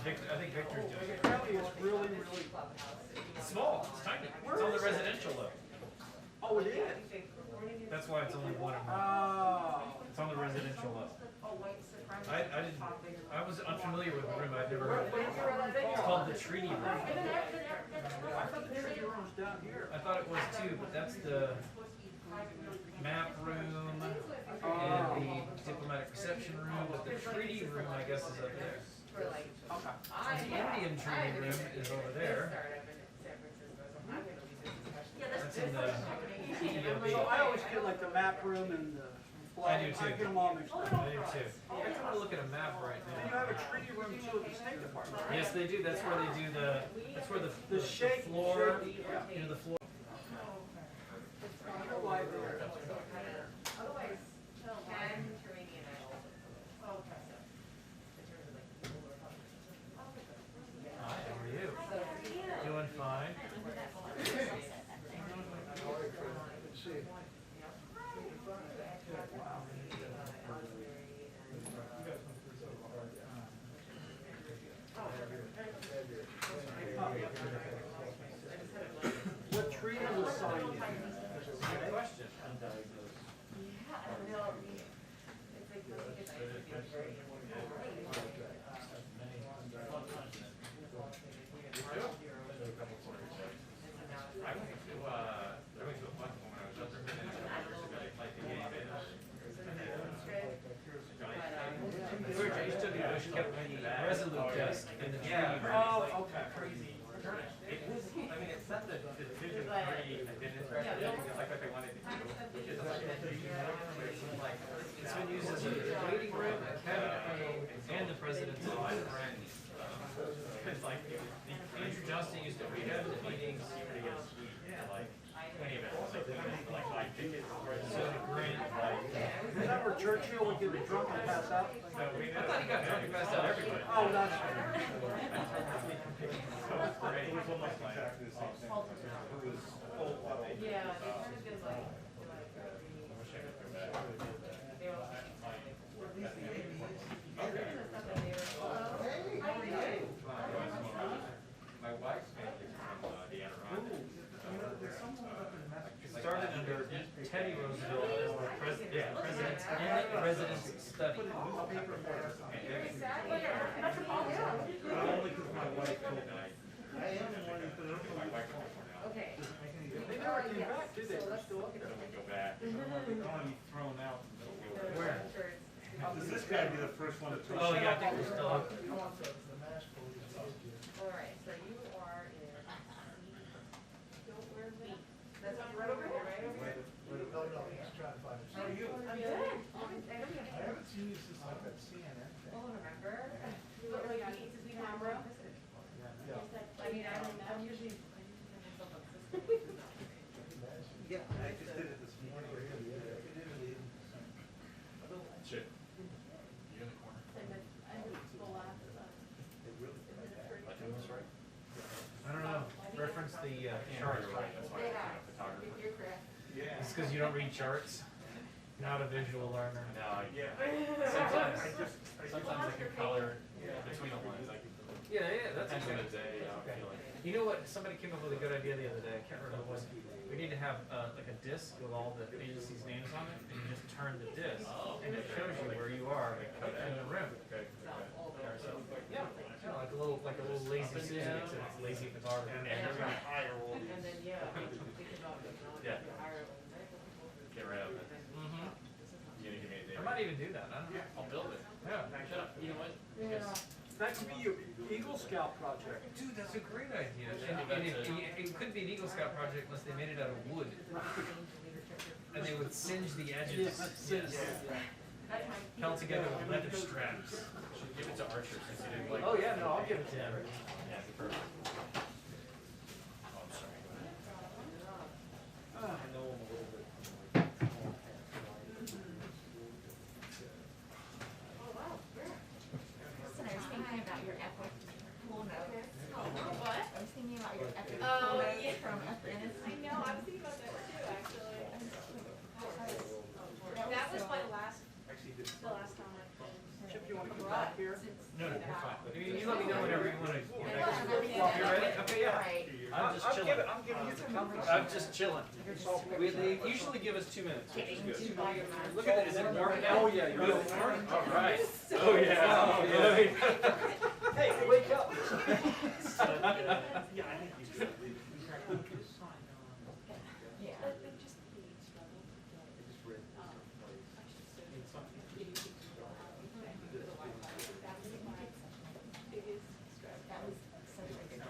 Victor. I think Victor's doing it. Apparently it's really, really It's small. It's tiny. It's on the residential level. Oh, it is? That's why it's only one. It's on the residential level. I didn't. I was unfamiliar with the room. I'd never heard of it. It's called the treaty room. I thought the treaty room was down here. I thought it was too, but that's the map room and the diplomatic reception room. But the treaty room, I guess, is up there. Okay. The Indian treaty room is over there. That's in the EEOB. So I always get like the map room and the flag. I do too. I get them all mixed up. I do too. I'm trying to look at a map right And you now. have a treaty room too at the State Department, right? Yes, they do. That's where they do the. That's where the shake, floor. shake, yeah. You know, the floor. Right there. Hi, how are you? Doing fine. What treaty was signed in? Good question. I used to be kept the Resolute desk in the treaty room. Oh, okay. Crazy. I mean, it's not the division three I didn't interact with, like what they wanted to do, which is like, It's been used as a waiting room, a cabinet room, and the president's office. it's like, Andrew Johnston used to rehab the meetings. you get a suite, like, 20 of it, like 5 tickets. So Grant, Is that where Churchill would get drunk and pass out? So we I thought he got drunk and passed out everybody. Oh, that's So it's great. It was almost exactly the same thing. It was full of it. Yeah, they kind of did like, I wish I could go back. My wife's family is from the Adirondacks. Started under Teddy Roosevelt as the president's and residence study. Only because my wife told me. My wife told me now. Okay. They never came back, did they? They're still up I there. don't want to go back. I don't want to be thrown out in the middle of the Where? Does this guy be the first one to touch? Oh yeah, I think we're still up. Alright, so you are in C. Where's me? That's right over here, right over here? How are you? I'm good. I haven't seen you since like that CNN. Oh, remember? But like, since we camera. I mean, I'm usually, myself on system. Yeah, I just did it this morning. Shit. You in the corner? I don't know. Reference the chart. You're right, that's why I'm a photographer. You're correct. Yeah. It's because you don't read charts. Not a visual learner. No, yeah. Sometimes. Sometimes I can color between the lines. I can. Yeah, that's Depends on okay. the day, I'm Okay. feeling. You know what? Somebody came up with a good idea the other day. I can't remember what it was. We need to have like a disc with all the agencies' names on it, and you just turn the disc, and it shows you where you are in the room. Okay. Yeah, like a little lazy Susan, except it's lazy photography. And they're gonna hire all And these. then, yeah, think about it, Yeah. hire Get rid of it. Mm-hmm. You gonna give me a day? I might even do that. I don't know. I'll build it. Yeah. Shut up. You know what? Yeah. That could be your Eagle Scout project. Dude, that's a great idea. And it could be an Eagle Scout project unless they made it out of wood. And they would singe the edges. Yes. Held together with leather straps. Should give it to Archer since he didn't like. Oh yeah, no, I'll give it to him. Yeah, perfect. Oh, I'm sorry. Ah. I know him a little bit. Listen, I was thinking about your epic pool notes. What? I was thinking about your epic Oh, pool notes yeah. from Afghanistan. I know, I was thinking about that too, actually. That was my last, Actually, this. the last time I played. Chip, you want to come back here? No, you're fine. You let me know whenever right. I'm just chilling. I'm giving you the comfort. I'm just chilling. They usually give us 2 minutes. Look at that, is it warm now? Oh, yeah, you're Good. right. All right. Oh, yeah. Oh, yeah. Hey, wake up. Yeah. That was such a good job.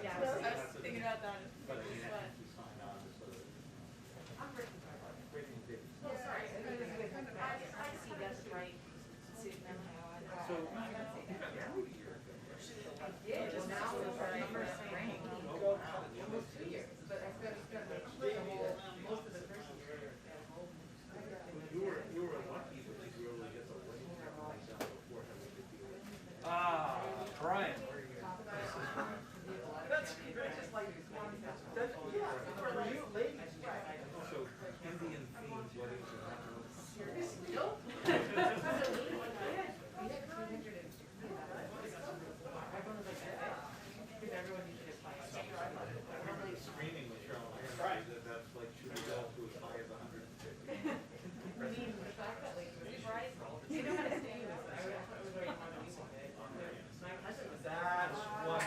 Yeah, I was thinking about that. But It was you fun. have to sign on to sort of. I'm breaking my heart. Oh, sorry. I see that's right. See, now I. So. I did, just now it was our number spring. Almost 2 years, but I said it's gonna make the whole, most of the first year. You were lucky that you were able to get the wedding done before having to deal with it. Ah, Brian. That's just like, yeah, for you ladies. Also, Indian themed weddings are not really. Nope. Screening was shown, that's like shooting golf to as high as 150. You know how to stay in this, I thought it was very fun to be one day. My cousin was. That's what,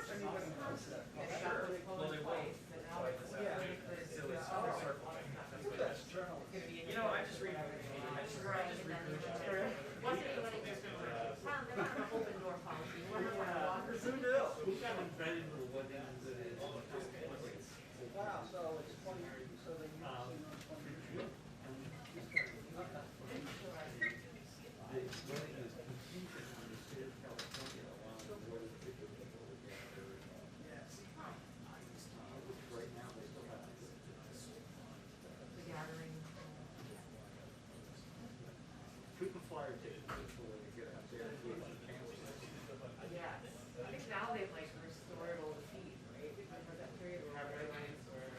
Anybody knows that. And it got really close twice, and now it's really clear. So it's a circle. That's what it is. You know, I just read. Wasn't anybody just, Tom, they're not an open door policy, we're not gonna walk. Who knew? We've got embedded with weddings and Wow, so it's 20, so they use, the wedding is contingent on the state of California allowing more than 50 people to gather. Right now, they still have. The gathering. Frequent flyer tickets is the way to get out there. Yes, I think now they've like restored all the fees, right? Because for that period where airlines were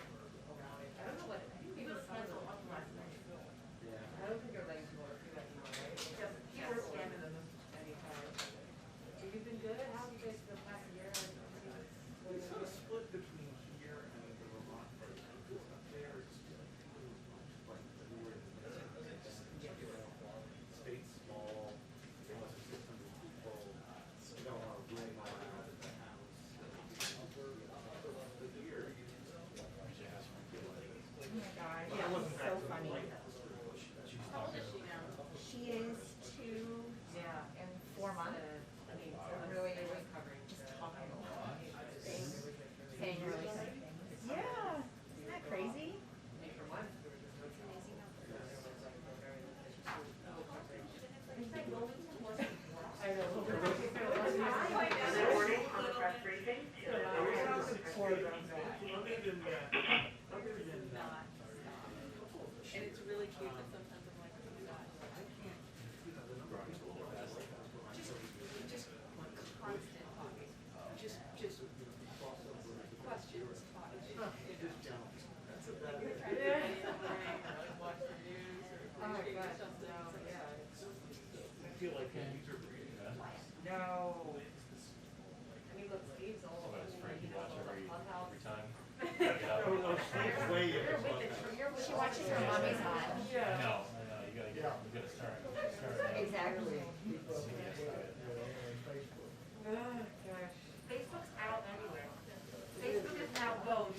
allowing, I don't know what, I think people spent a lot less than before. Yeah. I don't think they're like more, do that anymore, right? Just, people were scamming them anytime. You've been good, how have you guys the past year? It's sort of split between here and the Vermont part. Because up there, it's just too much like we were in the state's small, there was 600 people, you don't want to room around at the house. The year. Oh my God, But yeah, it wasn't so back to the funny. White House. How old is she now? She is 2 Yeah. and 4 months. I mean, Really, really covering. just talking a lot. Saying really sweet things. Yeah, isn't that crazy? For months, there was just no amazing numbers. I know. And it's really cute that sometimes I'm like, oh my God, I can't. Just constant talking. Just questions, talking. Oh my gosh, no, yeah. I feel like these are pretty No. I mean, look, Steve's all. Clubhouse. Oh, Steve's way in You're this with one. the, you're with. She watches her mommy's on. Yeah. I know, you gotta start. Exactly. Oh, gosh. Facebook's out everywhere. Facebook is now both.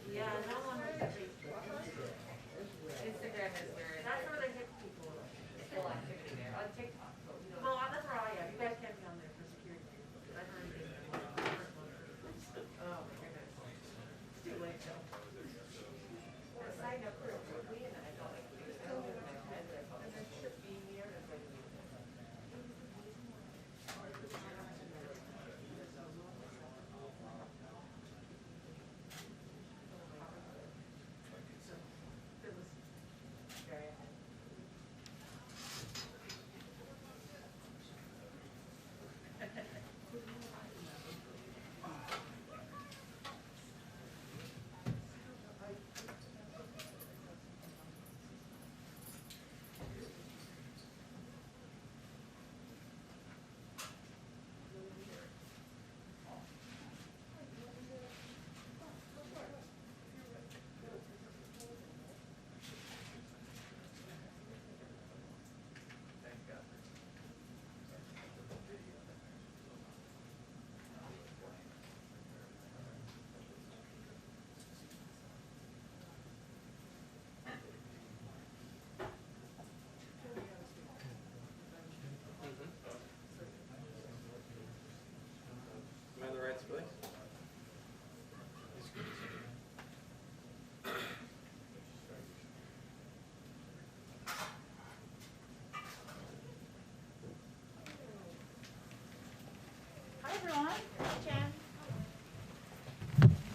Yeah, no one has Facebook. Instagram is where. That's where they hit people. Full activity there. On TikTok. Well, that's where I am. You guys can't be on there for security reasons. I've heard it. Oh, my goodness. It's too late though. Side note, we and I felt like we were so good in my head that I felt like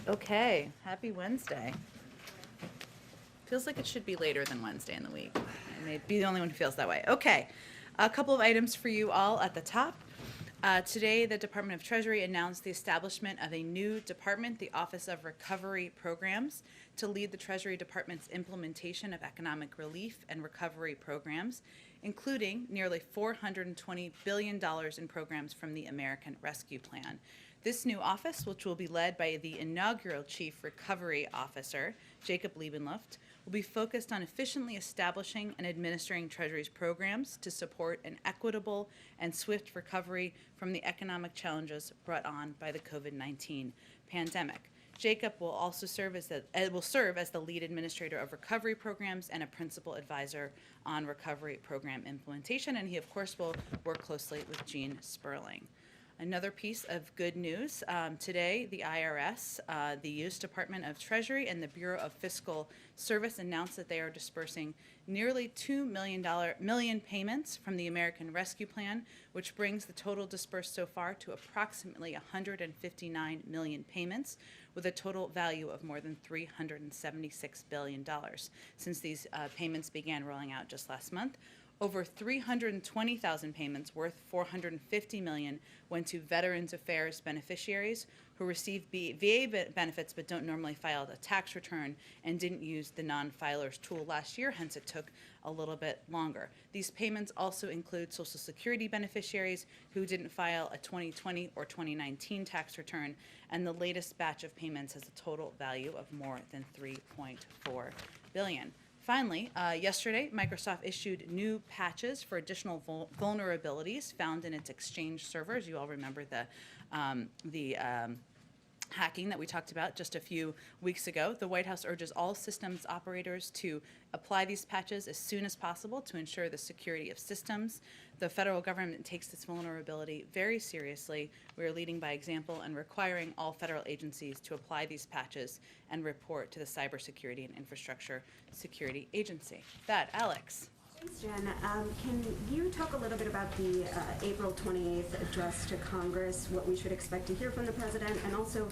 Okay, happy Wednesday. Feels like it should be later than Wednesday in the week. I may be the only one who feels that way. Okay, a couple of items for you all at the top. Today, the Department of Treasury announced the establishment of a new department, the Office of Recovery Programs, to lead the Treasury Department's implementation of economic relief and recovery programs, including nearly $420 billion in programs from the American Rescue Plan. This new office, which will be led by the inaugural Chief Recovery Officer, Jacob Liebenluft, will be focused on efficiently establishing and administering Treasury's programs to support an equitable and swift recovery from the economic challenges brought on by the COVID-19 pandemic. Jacob will also serve as the lead administrator of recovery programs and a principal advisor on recovery program implementation, and he of course will work closely with Gene Sperling. Another piece of good news, today the IRS, the U.S. Department of Treasury, and the Bureau of Fiscal Service announced that they are dispersing nearly $2 million payments from the American Rescue Plan, which brings the total dispersed so far to approximately 159 million payments, with a total value of more than $376 billion. Since these payments began rolling out just last month, over 320,000 payments worth $450 million went to Veterans Affairs beneficiaries who receive VA benefits but don't normally file a tax return and didn't use the non-filers tool last year, hence it took a little bit longer. These payments also include Social Security beneficiaries who didn't file a 2020 or 2019 tax return, and the latest batch of payments has a total value of more than $3.4 billion. Finally, yesterday, Microsoft issued new patches for additional vulnerabilities found in its Exchange servers. You all remember the hacking that we talked about just a few weeks ago. The White House urges all systems operators to apply these patches as soon as possible to ensure the security of systems. The federal government takes this vulnerability very seriously. We are leading by example and requiring all federal agencies to apply these patches and report to the Cybersecurity and Infrastructure Security Agency. That, Alex. Thanks, Jen. Can you talk a little bit about the April 28th address to Congress, what we should expect to hear from the president, and also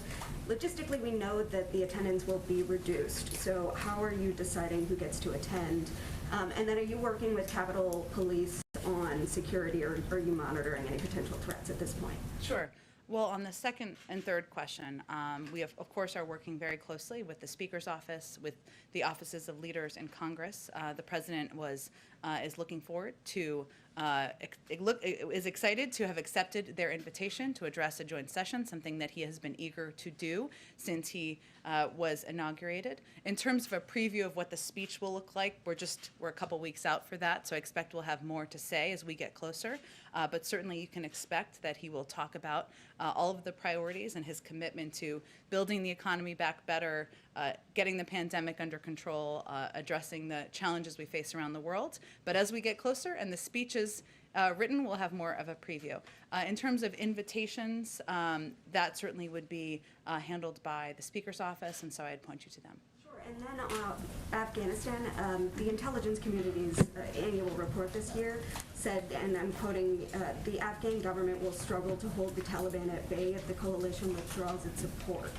logistically we know that the attendance will be reduced, so how are you deciding who gets to attend? And then are you working with Capitol Police on security, or are you monitoring any potential threats at this point? Sure. Well, on the second and third question, we of course are working very closely with the Speaker's office, with the offices of leaders in Congress. The President is looking forward to, is excited to have accepted their invitation to address a joint session, something that he has been eager to do since he was inaugurated. In terms of a preview of what the speech will look like, we're a couple weeks out for that, so I expect we'll have more to say as we get closer. But certainly you can expect that he will talk about all of the priorities and his commitment to building the economy back better, getting the pandemic under control, addressing the challenges we face around the world. But as we get closer and the speech is written, we'll have more of a preview. In terms of invitations, that certainly would be handled by the Speaker's office, and so I'd point you to them. And then Afghanistan, the intelligence community's annual report this year said, and I'm quoting, the Afghan government will struggle to hold the Taliban at bay if the coalition withdraws its support.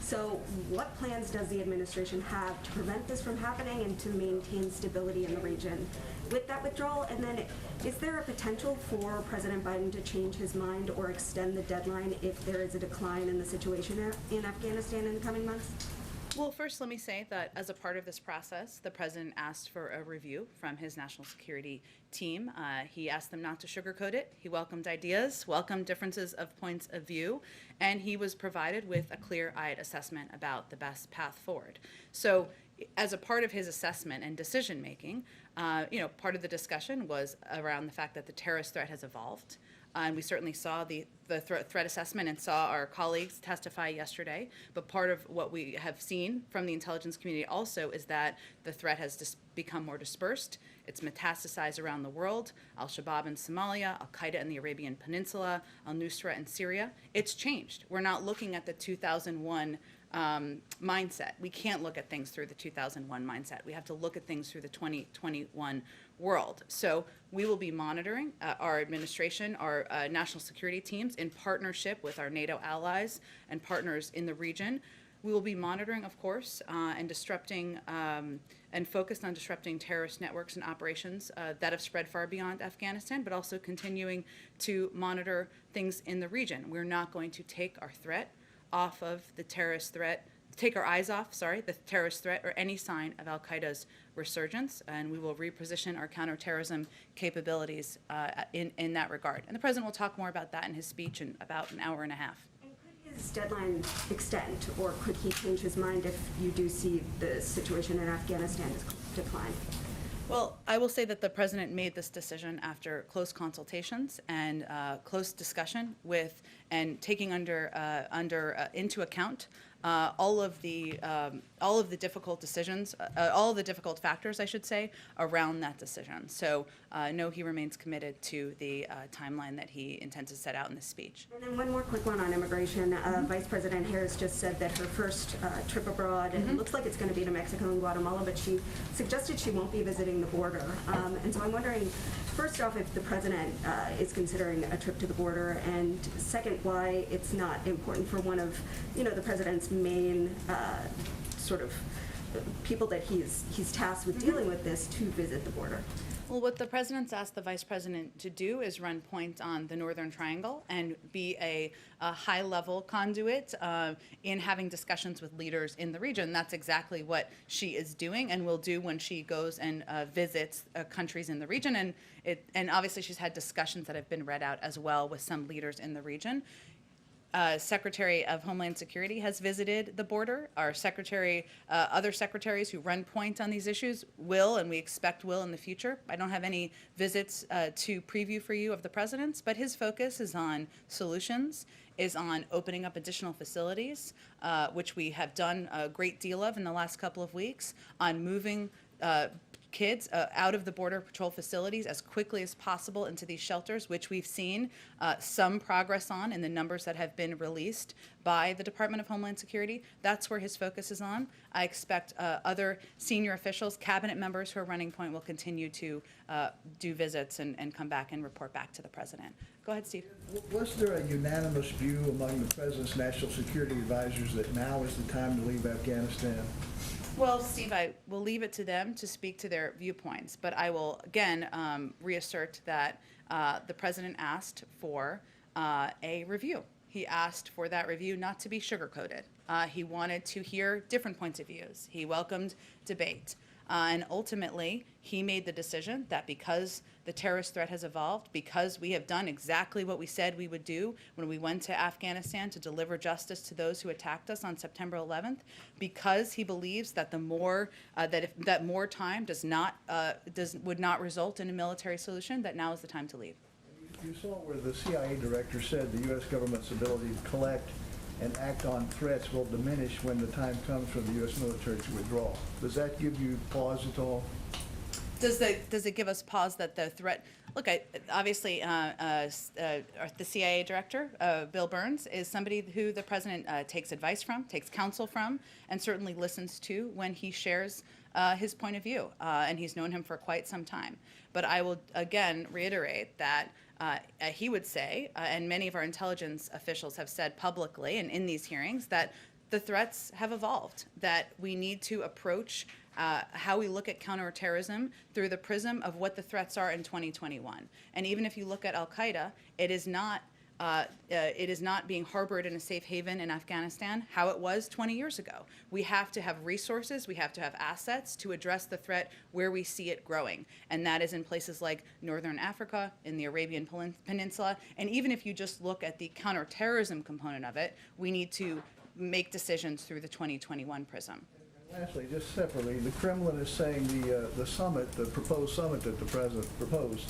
So what plans does the administration have to prevent this from happening and to maintain stability in the region with that withdrawal? And then is there a potential for President Biden to change his mind or extend the deadline if there is a decline in the situation in Afghanistan in the coming months? Well, first, let me say that as a part of this process, the president asked for a review from his national security team. He asked them not to sugarcoat it. He welcomed ideas, welcomed differences of points of view, and he was provided with a clear-eyed assessment about the best path forward. So as a part of his assessment and decision-making, part of the discussion was around the fact that the terrorist threat has evolved. And we certainly saw the threat assessment and saw our colleagues testify yesterday. But part of what we have seen from the intelligence community also is that the threat has become more dispersed. It's metastasized around the world. Al-Shabaab in Somalia, Al-Qaeda in the Arabian Peninsula, Al-Nusra in Syria. It's changed. We're not looking at the 2001 mindset. We can't look at things through the 2001 mindset. We have to look at things through the 2021 world. So we will be monitoring our administration, our national security teams in partnership with our NATO allies and partners in the region, We will be monitoring, of course, and disrupting and focused on disrupting terrorist networks and operations that have spread far beyond Afghanistan, but also continuing to monitor things in the region. We're not going to take our threat off of the terrorist threat, take our eyes off, the terrorist threat or any sign of Al-Qaeda's resurgence, and we will reposition our counterterrorism capabilities in that regard. And the president will talk more about that in his speech in about an hour and a half. And could his deadline extend, or could he change his mind if you do see the situation in Afghanistan decline? Well, I will say that the president made this decision after close consultations and close discussion with and taking into account all of the difficult decisions, all of the difficult factors, I should say, around that decision. So, no, he remains committed to the timeline that he intends to set out in this speech. And then one more quick one on immigration. Vice President Harris just said that her first trip abroad, and it looks like it's going to be to Mexico and Guatemala, but she suggested she won't be visiting the border. And so I'm wondering, first off, if the president is considering a trip to the border, and second, why it's not important for one of, the president's main sort of people that he's tasked with dealing with this to visit the border. Well, what the president's asked the vice president to do is run point on the Northern Triangle and be a high-level conduit in having discussions with leaders in the region. That's exactly what she is doing and will do when she goes and visits countries in the region. And obviously she's had discussions that have been read out as well with some leaders in the region. Secretary of Homeland Security has visited the border. Our other secretaries who run point on these issues will, and we expect will in the future. I don't have any visits to preview for you of the president's, but his focus is on solutions, is on opening up additional facilities, which we have done a great deal of in the last couple of weeks, on moving kids out of the Border Patrol facilities as quickly as possible into these shelters, which we've seen some progress on in the numbers that have been released by the Department of Homeland Security. That's where his focus is on. I expect other senior officials, cabinet members who are running point will continue to do visits and come back and report back to the president. Go ahead, Steve. Was there a unanimous view among the president's national security advisors that now is the time to leave Afghanistan? Well, Steve, I will leave it to them to speak to their viewpoints, but I will again reassert that the president asked for a review. He asked for that review not to be sugar-coated. He wanted to hear different points of views. He welcomed debate. And ultimately, he made the decision that because the terrorist threat has evolved, because we have done exactly what we said we would do when we went to Afghanistan to deliver justice to those who attacked us on September 11th, because he believes that more time would not result in a military solution, that now is the time to leave. You saw where the CIA director said the U.S. government's ability to collect and act on threats will diminish when the time comes for the U.S. military to withdraw. Does that give you pause at all? Does it give us pause that the threat? Look, obviously, the CIA director, Bill Burns, is somebody who the president takes advice from, takes counsel from, and certainly listens to when he shares his point of view. And he's known him for quite some time. But I will again reiterate that he would say, and many of our intelligence officials have said publicly and in these hearings, that the threats have evolved, that we need to approach how we look at counterterrorism through the prism of what the threats are in 2021. And even if you look at Al-Qaeda, it is not being harbored in a safe haven in Afghanistan how it was 20 years ago. We have to have resources, we have to have assets to address the threat where we see it growing. And that is in places like Northern Africa, in the Arabian Peninsula. And even if you just look at the counterterrorism component of it, we need to make decisions through the 2021 prism. Lastly, just separately, the Kremlin is saying the summit, the proposed summit that the president proposed,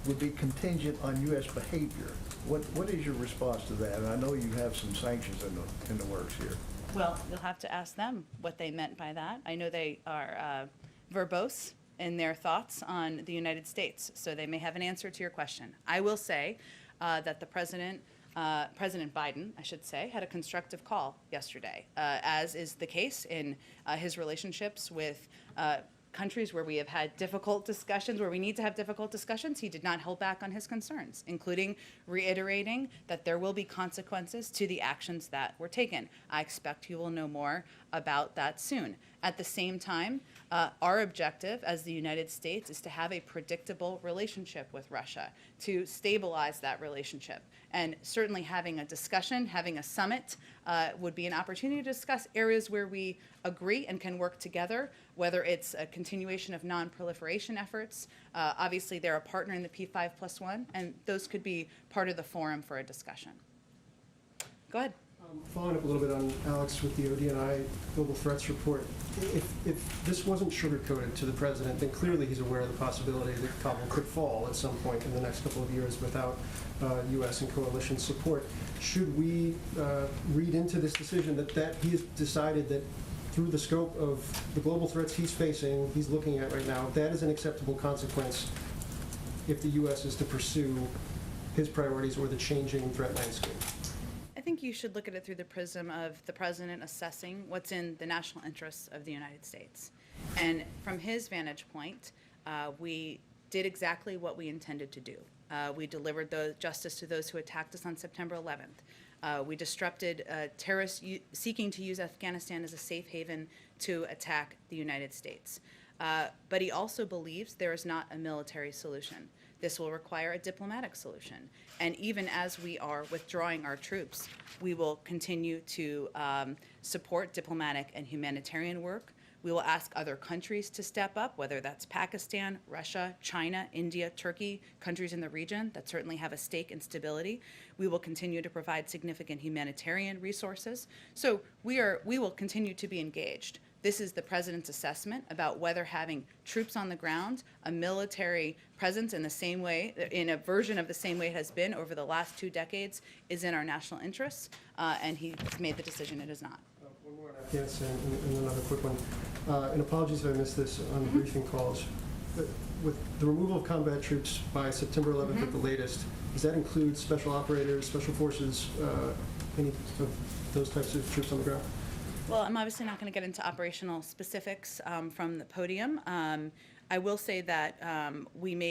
would be contingent on U.S. behavior. What is your response to that? And I know you have some sanctions in the works here. Well, you'll have to ask them what they meant by that. I know they are verbose in their thoughts on the United States, so they may have an answer to your question. I will say that the President Biden, I should say, had a constructive call yesterday, as is the case in his relationships with countries where we have had difficult discussions, where we need to have difficult discussions, he did not hold back on his concerns, including reiterating that there will be consequences to the actions that were taken. I expect you will know more about that soon. At the same time, our objective as the United States is to have a predictable relationship with Russia, to stabilize that relationship. And certainly having a discussion, having a summit would be an opportunity to discuss areas where we agree and can work together, whether it's a continuation of non-proliferation efforts. Obviously, they're a partner in the P5+1, and those could be part of the forum for a discussion. Go ahead. Following up a little bit on Alex with the ODNI Global Threats Report, if this wasn't sugar-coated to the president, then clearly he's aware of the possibility that Kabul could fall at some point in the next couple of years without U.S. and coalition support. Should we read into this decision that he has decided that through the scope of the global threats he's facing, he's looking at right now, that is an acceptable consequence if the U.S. is to pursue his priorities or the changing threat landscape? I think you should look at it through the prism of the president assessing what's in the national interests of the United States. And from his vantage point, we did exactly what we intended to do. We delivered the justice to those who attacked us on September 11th. We disrupted terrorists seeking to use Afghanistan as a safe haven to attack the United States. But he also believes there is not a military solution. This will require a diplomatic solution. And even as we are withdrawing our troops, we will continue to support diplomatic and humanitarian work. We will ask other countries to step up, whether that's Pakistan, Russia, China, India, Turkey, countries in the region that certainly have a stake in stability. We will continue to provide significant humanitarian resources. So we will continue to be engaged. This is the president's assessment about whether having troops on the ground, a military presence in the same way, in a version of the same way it has been over the last 2 decades, is in our national interests, and he's made the decision it is not. One more on Afghanistan and another quick one. And apologies if I missed this on the briefing calls. But with the removal of combat troops by September 11th at the latest, does that include special operators, special forces, any of those types of troops on the ground? Well, I'm obviously not going to get into operational specifics from the podium. I will say that we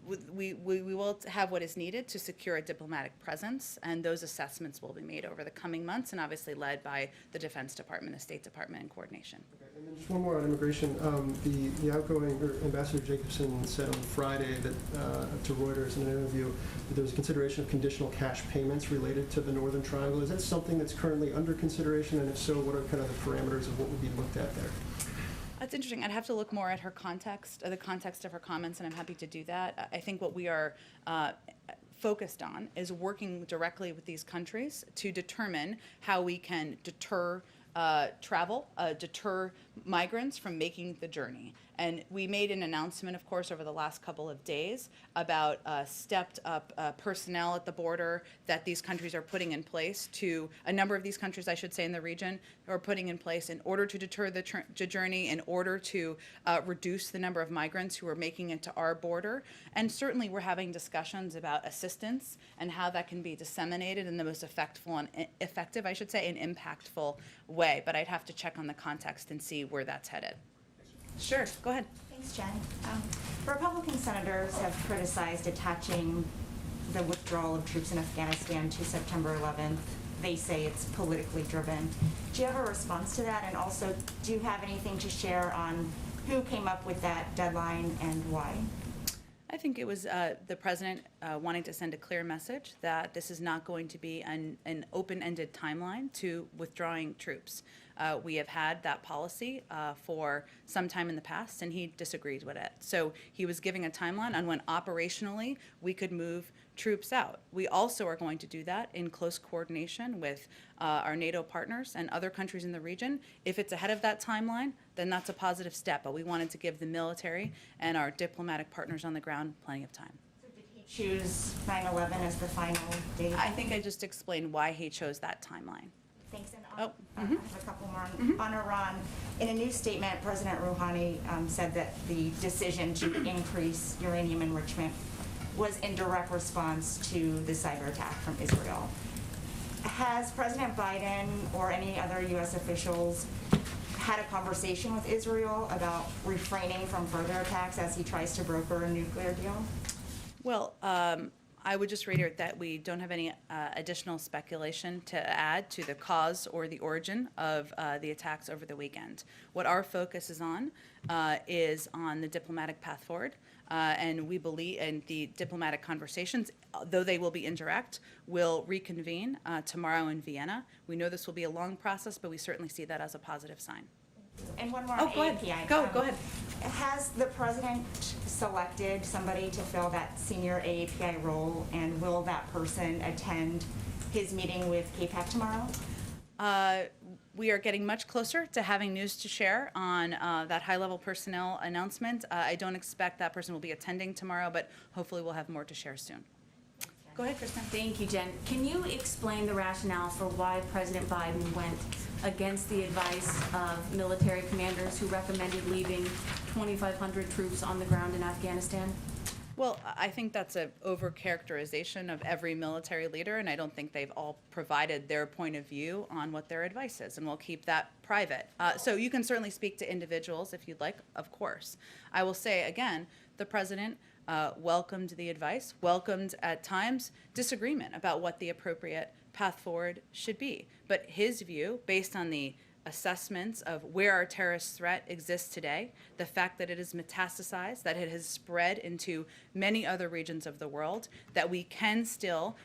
will have what is needed to secure a diplomatic presence, and those assessments will be made over the coming months, and obviously led by the Defense Department, the State Department in coordination. Okay. And then just one more on immigration. The outgoing Ambassador Jacobson said on Friday that to Reuters in an interview that there was a consideration of conditional cash payments related to the Northern Triangle. Is that something that's currently under consideration, and if so, what are kind of the parameters of what would be looked at there? That's interesting. I'd have to look more at her context, the context of her comments, and I'm happy to do that. I think what we are focused on is working directly with these countries to determine how we can deter travel, deter migrants from making the journey. And we made an announcement, of course, over the last couple of days about stepped up personnel at the border that these countries are putting in place a number of these countries, I should say, in the region, are putting in place in order to deter the journey, in order to reduce the number of migrants who are making it to our border. And certainly we're having discussions about assistance and how that can be disseminated in the most effective, I should say, and impactful way. But I'd have to check on the context and see where that's headed. Sure, go ahead. Thanks, Jen. Republican senators have criticized attaching the withdrawal of troops in Afghanistan to September 11th. They say it's politically driven. Do you have a response to that? And also, do you have anything to share on who came up with that deadline and why? I think it was the president wanting to send a clear message that this is not going to be an open-ended timeline to withdrawing troops. We have had that policy for some time in the past, and he disagrees with it. So he was giving a timeline on when operationally we could move troops out. We also are going to do that in close coordination with our NATO partners and other countries in the region. If it's ahead of that timeline, then that's a positive step, but we wanted to give the military and our diplomatic partners on the ground plenty of time. So did he choose 9/11 as the final date? I think I just explained why he chose that timeline. Thanks. And I have a couple more on Iran. In a new statement, President Rouhani said that the decision to increase uranium enrichment was in direct response to the cyber attack from Israel. Has President Biden or any other U.S. officials had a conversation with Israel about refraining from further attacks as he tries to broker a nuclear deal? Well, I would just reiterate that we don't have any additional speculation to add to the cause or the origin of the attacks over the weekend. What our focus is on the diplomatic path forward, and we believe in the diplomatic conversations, though they will be indirect, will reconvene tomorrow in Vienna. We know this will be a long process, but we certainly see that as a positive sign. And one more Oh, on go API. ahead. Go ahead. Has the president selected somebody to fill that senior AAPI role, and will that person attend his meeting with KPAC tomorrow? We are getting much closer to having news to share on that high-level personnel announcement. I don't expect that person will be attending tomorrow, but hopefully we'll have more to share soon. Go ahead, Kristen. Thank you, Jen. Can you explain the rationale for why President Biden went against the advice of military commanders who recommended leaving 2,500 troops on the ground in Afghanistan? Well, I think that's an overcharacterization of every military leader, and I don't think they've all provided their point of view on what their advice is, and we'll keep that private. So you can certainly speak to individuals if you'd like, of course. I will say, again, the president welcomed the advice, welcomed at times disagreement about what the appropriate path forward should be. But his view, based on the assessments of where our terrorist threat exists today, the fact that it is metastasized, that it has spread into many other regions of the world, that we can still,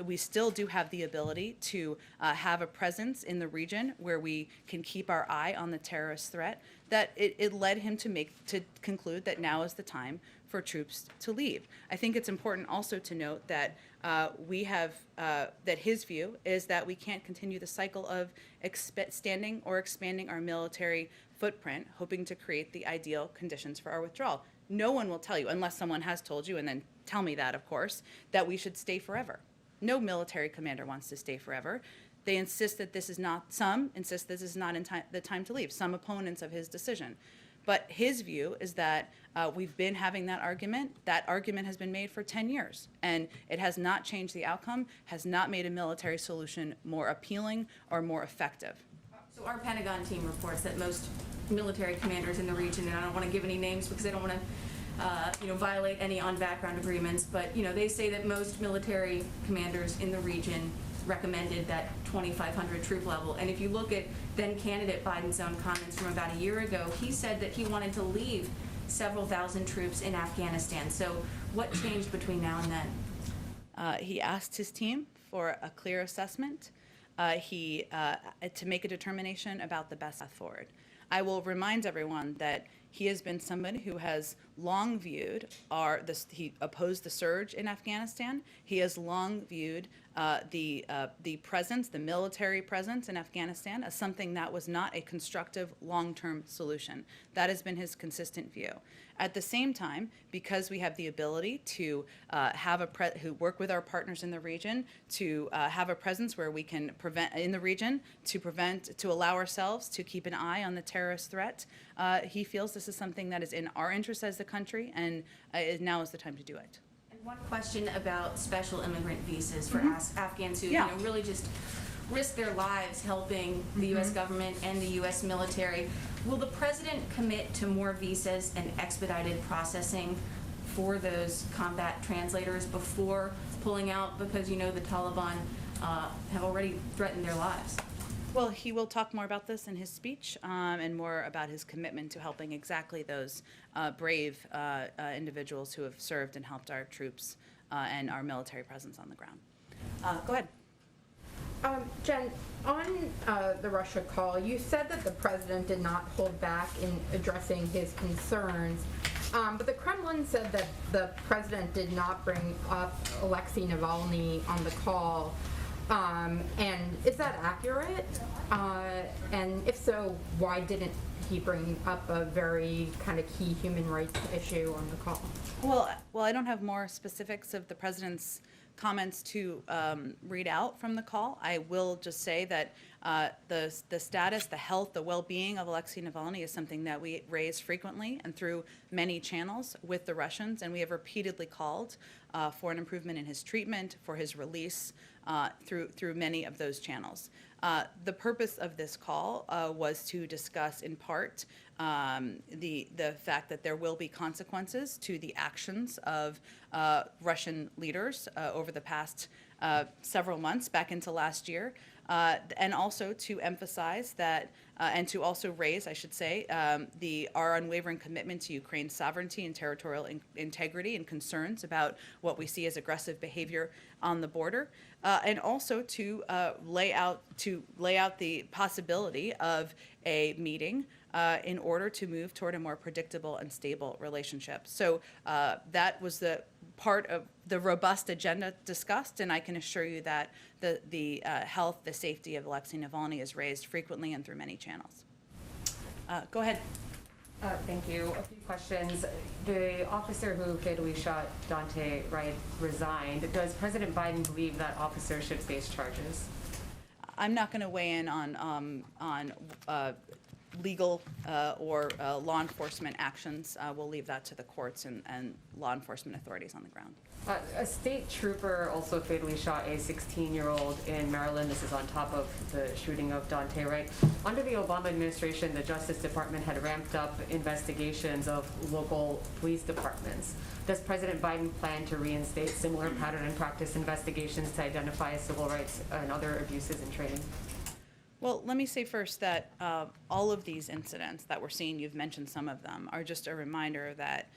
we still do have the ability to have a presence in the region where we can keep our eye on the terrorist threat, that it led him to conclude that now is the time for troops to leave. I think it's important also to note that that his view is that we can't continue the cycle of extending or expanding our military footprint, hoping to create the ideal conditions for our withdrawal. No one will tell you, unless someone has told you, and then tell me that, of course, that we should stay forever. No military commander wants to stay forever. They insist that this is not, some insist this is not the time to leave, some opponents of his decision. But his view is that we've been having that argument. That argument has been made for 10 years, and it has not changed the outcome, has not made a military solution more appealing or more effective. So our Pentagon team reports that most military commanders in the region, and I don't want to give any names because I don't want to violate any on-background agreements, but they say that most military commanders in the region recommended that 2,500 troop level. And if you look at then candidate Biden's own comments from about a year ago, he said that he wanted to leave several thousand troops in Afghanistan. So what changed between now and then? He asked his team for a clear assessment to make a determination about the best path forward. I will remind everyone that he has been somebody who has long viewed he opposed the surge in Afghanistan. He has long viewed the presence, the military presence in Afghanistan as something that was not a constructive long-term solution. That has been his consistent view. At the same time, because we have the ability to work with our partners in the region to have a presence where we can to allow ourselves to keep an eye on the terrorist threat, he feels this is something that is in our interest as the country, and now is the time to do it. And one question about special immigrant visas for Afghans who really just risk their lives helping the U.S. government and the U.S. military. Will the president commit to more visas and expedited processing for those combat translators before pulling out, because the Taliban have already threatened their lives? Well, he will talk more about this in his speech and more about his commitment to helping exactly those brave individuals who have served and helped our troops and our military presence on the ground. Go ahead. Jen, on the Russia call, you said that the president did not hold back in addressing his concerns, but the Kremlin said that the president did not bring up Alexei Navalny on the call. And is that accurate? And if so, why didn't he bring up a very kind of key human rights issue on the call? Well, I don't have more specifics of the president's comments to read out from the call. I will just say that the status, the health, the well-being of Alexei Navalny is something that we raise frequently and through many channels with the Russians, and we have repeatedly called for an improvement in his treatment, for his release through many of those channels. The purpose of this call was to discuss, in part, the fact that there will be consequences to the actions of Russian leaders over the past several months back into last year, and also to emphasize that, and to also raise, I should say, our unwavering commitment to Ukraine's sovereignty and territorial integrity and concerns about what we see as aggressive behavior on the border, and also to lay out the possibility of a meeting in order to move toward a more predictable and stable relationship. So that was the part of the robust agenda discussed, and I can assure you that the health, the safety of Alexei Navalny is raised frequently and through many channels. Go ahead. Thank you. A few questions. The officer who fatally shot Dante Wright resigned. Does President Biden believe that officer should face charges? I'm not going to weigh in on legal or law enforcement actions. We'll leave that to the courts and law enforcement authorities on the ground. A state trooper also fatally shot a 16-year-old in Maryland. This is on top of the shooting of Dante Wright. Under the Obama administration, the Justice Department had ramped up investigations of local police departments. Does President Biden plan to reinstate similar pattern and practice investigations to identify civil rights and other abuses in training? Well, let me say first that all of these incidents that we're seeing, you've mentioned some of them, are just a reminder that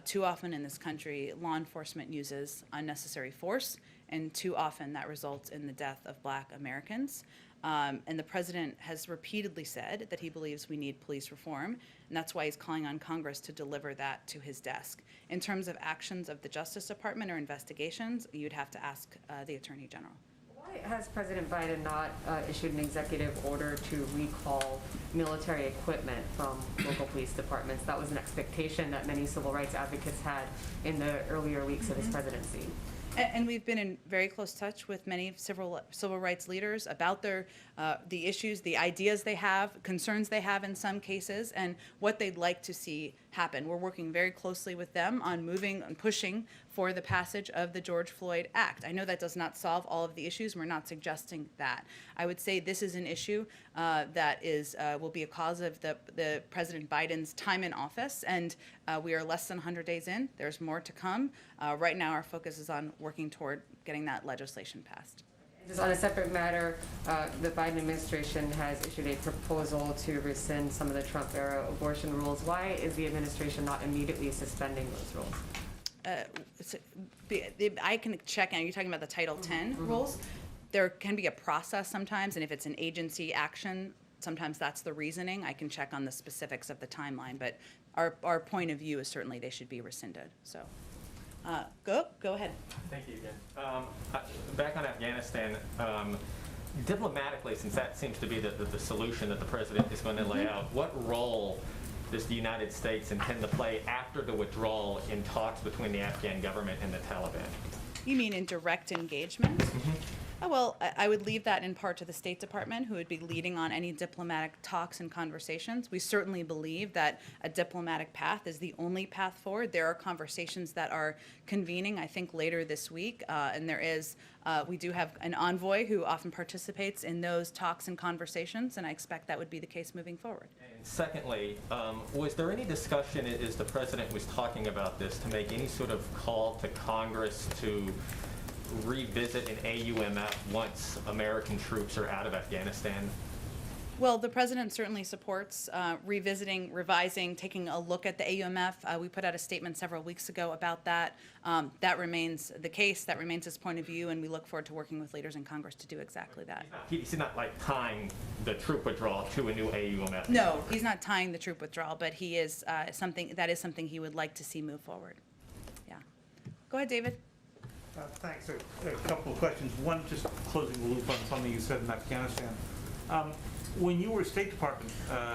too often in this country, law enforcement uses unnecessary force, and too often that results in the death of Black Americans. And the president has repeatedly said that he believes we need police reform, and that's why he's calling on Congress to deliver that to his desk. In terms of actions of the Justice Department or investigations, you'd have to ask the Attorney General. Why has President Biden not issued an executive order to recall military equipment from local police departments? That was an expectation that many civil rights advocates had in the earlier weeks of his presidency. And we've been in very close touch with many civil rights leaders about the issues, the ideas they have, concerns they have in some cases, and what they'd like to see happen. We're working very closely with them on moving and pushing for the passage of the George Floyd Act. I know that does not solve all of the issues. We're not suggesting that. I would say this is an issue that will be a cause of the President Biden's time in office, and we are less than 100 days in. There's more to come. Right now, our focus is on working toward getting that legislation passed. Just on a separate matter, the Biden administration has issued a proposal to rescind some of the Trump-era abortion rules. Why is the administration not immediately suspending those rules? I can check. Are you talking about the Title X rules? There can be a process sometimes, and if it's an agency action, sometimes that's the reasoning. I can check on the specifics of the timeline, but our point of view is certainly they should be rescinded. So. Go ahead. Thank you again. Back on Afghanistan, diplomatically, since that seems to be the solution that the president is going to lay out, what role does the United States intend to play after the withdrawal in talks between the Afghan government and the Taliban? You mean in direct engagement? Well, I would leave that in part to the State Department, who would be leading on any diplomatic talks and conversations. We certainly believe that a diplomatic path is the only path forward. There are conversations that are convening, I think, later this week, and we do have an envoy who often participates in those talks and conversations, and I expect that would be the case moving forward. And secondly, was there any discussion, as the president was talking about this, to make any sort of call to Congress to revisit an AUMF once American troops are out of Afghanistan? Well, the president certainly supports revisiting, revising, taking a look at the AUMF. We put out a statement several weeks ago about that. That remains the case. That remains his point of view, and we look forward to working with leaders in Congress to do exactly that. He's not like tying the troop withdrawal to a new AUMF. No, he's not tying the troop withdrawal, but he is something he would like to see move forward. Yeah. Go ahead, David. Thanks. A couple of questions. One, just closing the loop on something you said in Afghanistan. When you were State Department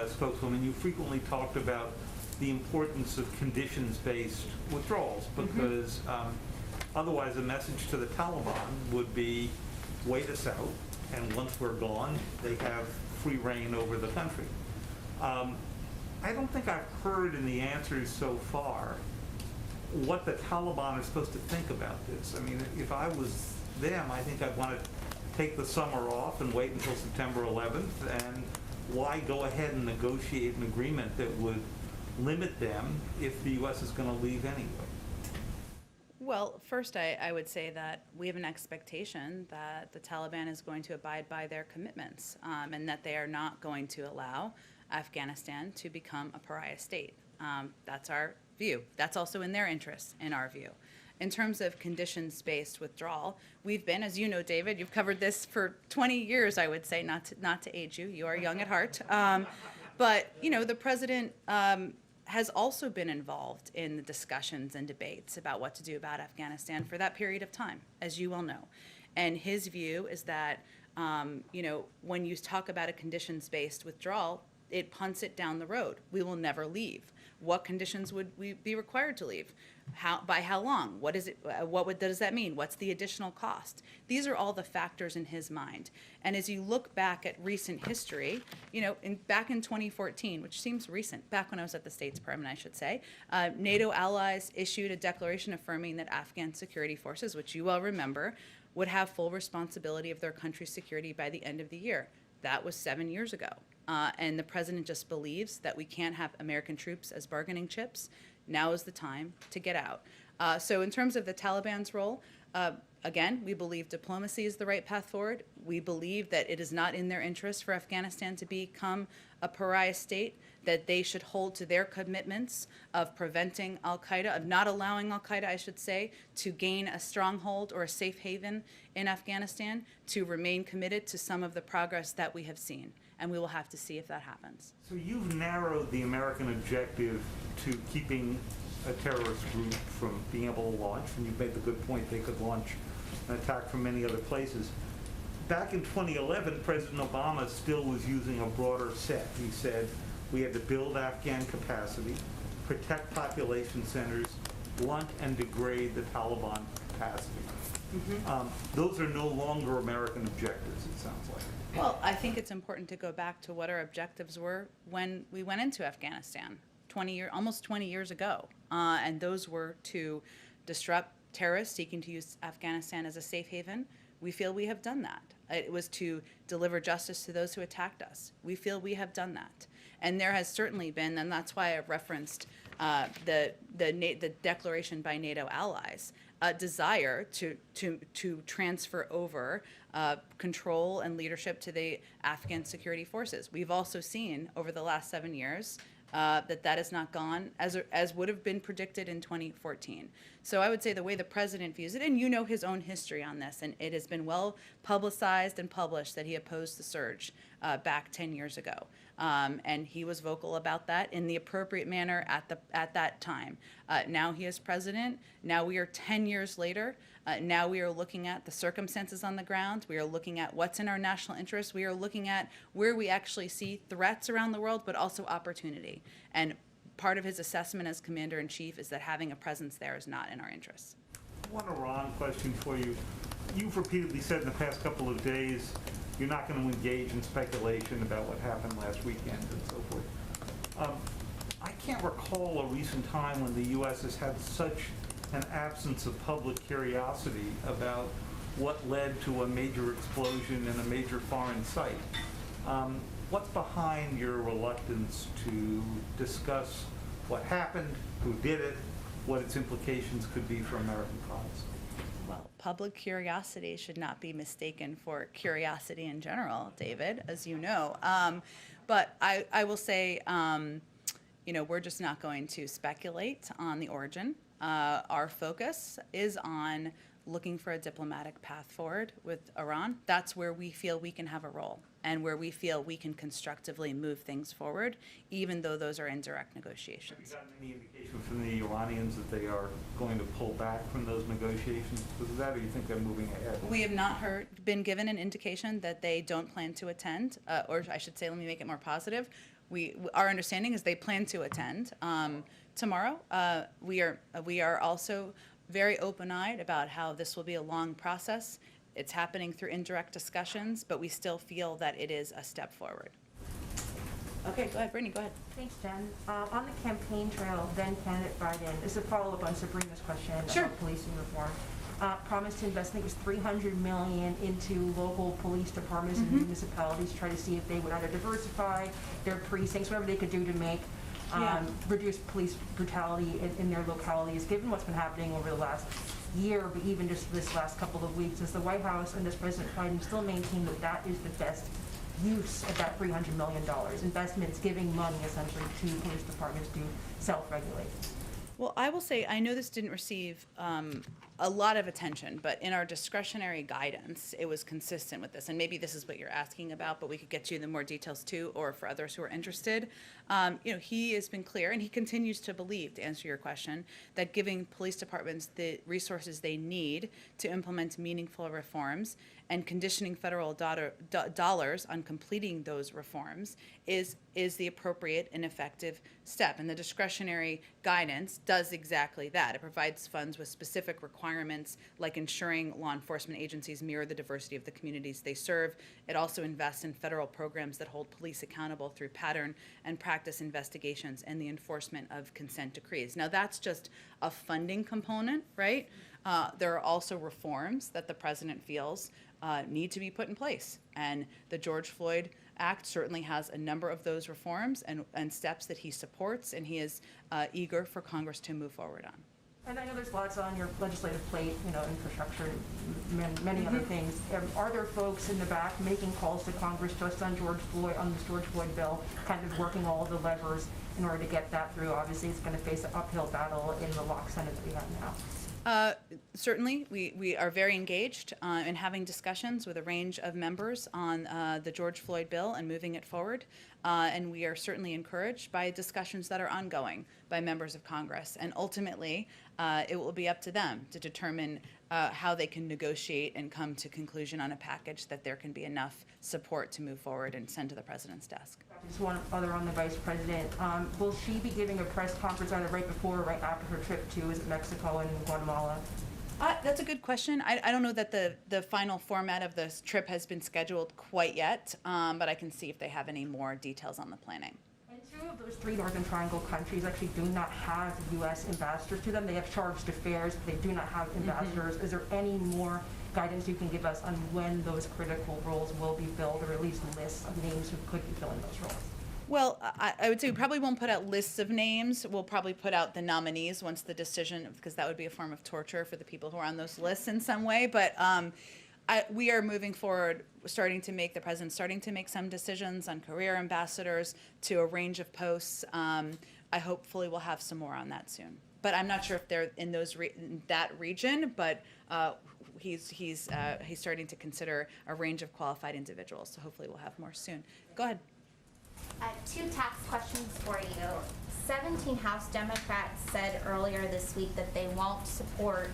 spokeswoman, you frequently talked about the importance of conditions-based withdrawals because otherwise the message to the Taliban would be, wait us out, and once we're gone, they have free reign over the country. I don't think I've heard in the answers so far what the Taliban are supposed to think about this. I mean, if I was them, I think I'd want to take the summer off and wait until September 11th? And why go ahead and negotiate an agreement that would limit them if the U.S. is going to leave anyway? Well, first, I would say that we have an expectation that the Taliban is going to abide by their commitments, and that they are not going to allow Afghanistan to become a pariah state. That's our view. That's also in their interest, in our view. In terms of conditions-based withdrawal, we've been, as you know, David, you've covered this for 20 years, I would say, not to age you. You are young at heart. But, you know, the president has also been involved in the discussions and debates about what to do about Afghanistan for that period of time, as you well know. And his view is that, you know, when you talk about a conditions-based withdrawal, it punts it down the road. We will never leave. What conditions would we be required to leave? By how long? What is it? Does that mean? What's the additional cost? These are all the factors in his mind. And as you look back at recent history, you know, back in 2014, which seems recent, back when I was at the State Department, I should say, NATO allies issued a declaration affirming that Afghan security forces, which you well remember, would have full responsibility of their country's security by the end of the year. That was 7 years ago. And the president just believes that we can't have American troops as bargaining chips. Now is the time to get out. So in terms of the Taliban's role, again, we believe diplomacy is the right path forward. We believe that it is not in their interest for Afghanistan to become a pariah state, that they should hold to their commitments of preventing al-Qaeda, of not allowing al-Qaeda, I should say, to gain a stronghold or a safe haven in Afghanistan, to remain committed to some of the progress that we have seen. And we will have to see if that happens. So you've narrowed the American objective to keeping a terrorist group from being able to launch, and you've made the good point they could launch an attack from many other places. Back in 2011, President Obama still was using a broader set. He said we had to build Afghan capacity, protect population centers, blunt and degrade the Taliban capacity. Those are no longer American objectives, it sounds like. Well, I think it's important to go back to what our objectives were when we went into Afghanistan almost 20 years ago. And those were to disrupt terrorists seeking to use Afghanistan as a safe haven. We feel we have done that. It was to deliver justice to those who attacked us. We feel we have done that. And there has certainly been, and that's why I referenced the declaration by NATO allies, a desire to transfer over control and leadership to the Afghan security forces. We've also seen over the last 7 years that has not gone as would have been predicted in 2014. So I would say the way the president views it, and you know his own history on this, and it has been well publicized and published that he opposed the surge back 10 years ago. And he was vocal about that in the appropriate manner at that time. Now he is president. Now we are 10 years later. Now we are looking at the circumstances on the ground. We are looking at what's in our national interest. We are looking at where we actually see threats around the world, but also opportunity. And part of his assessment as commander-in-chief is that having a presence there is not in our interests. One Iran question for you. You've repeatedly said in the past couple of days you're not going to engage in speculation about what happened last weekend and so forth. I can't recall a recent time when the U.S. has had such an absence of public curiosity about what led to a major explosion in a major foreign site. What's behind your reluctance to discuss what happened, who did it, what its implications could be for American policy? Well, public curiosity should not be mistaken for curiosity in general, David, as you know. But I will say, you know, we're just not going to speculate on the origin. Our focus is on looking for a diplomatic path forward with Iran. That's where we feel we can have a role and where we feel we can constructively move things forward, even though those are indirect negotiations. Have you gotten any indication from the Iranians that they are going to pull back from those negotiations because of that, or you think they're moving ahead? We have not been given an indication that they don't plan to attend, or I should say, let me make it more positive. Our understanding is they plan to attend tomorrow. We are also very open-eyed about how this will be a long process. It's happening through indirect discussions, but we still feel that it is a step forward. Okay, go ahead, Brittany, go ahead. Thanks, Jen. On the campaign trail, then candidate Biden, this is a follow-up on Sabrina's question Sure. about policing reform. promised to invest, I think it was $300 million into local police departments and municipalities, try to see if they would either diversify their precincts, whatever they could do to make reduce police brutality in their localities. Given what's been happening over the last year, but even just this last couple of weeks, does the White House and does President Biden still maintain that that is the best use of that $300 million, investments, giving money essentially to police departments to self-regulate? Well, I will say, I know this didn't receive a lot of attention, but in our discretionary guidance, it was consistent with this. And maybe this is what you're asking about, but we could get you the more details too, or for others who are interested. He has been clear, and he continues to believe, to answer your question, that giving police departments the resources they need to implement meaningful reforms and conditioning federal dollars on completing those reforms is the appropriate and effective step. And the discretionary guidance does exactly that. It provides funds with specific requirements, like ensuring law enforcement agencies mirror the diversity of the communities they serve. It also invests in federal programs that hold police accountable through pattern and practice investigations and the enforcement of consent decrees. Now, that's just a funding component, right? There are also reforms that the president feels need to be put in place. And the George Floyd Act certainly has a number of those reforms and steps that he supports, and he is eager for Congress to move forward on. And I know there's lots on your legislative plate, infrastructure, and many other things. Are there folks in the back making calls to Congress just on this George Floyd bill, kind of working all the levers in order to get that through? Obviously, it's going to face an uphill battle in the lock Senate that we have now. Certainly, we are very engaged in having discussions with a range of members on the George Floyd bill and moving it forward. And we are certainly encouraged by discussions that are ongoing by members of Congress. And ultimately, it will be up to them to determine how they can negotiate and come to conclusion on a package that there can be enough support to move forward and send to the president's desk. Just one other on the vice president. Will she be giving a press conference either right before or right after her trip to Mexico and Guatemala? That's a good question. I don't know that the final format of this trip has been scheduled quite yet, but I can see if they have any more details on the planning. And two of those three Northern Triangle countries actually do not have U.S. ambassadors to them. They have charged affairs, but they do not have ambassadors. Is there any more guidance you can give us on when those critical roles will be filled, or at least lists of names who could be filling those roles? Well, I would say we probably won't put out lists of names. We'll probably put out the nominees once the decision, because that would be a form of torture for the people who are on those lists in some way. But we are moving forward, the president's starting to make some decisions on career ambassadors to a range of posts. I hopefully will have some more on that soon. But I'm not sure if they're in that region, but he's starting to consider a range of qualified individuals. So hopefully we'll have more soon. Go ahead. Two tax questions for you. 17 House Democrats said earlier this week that they won't support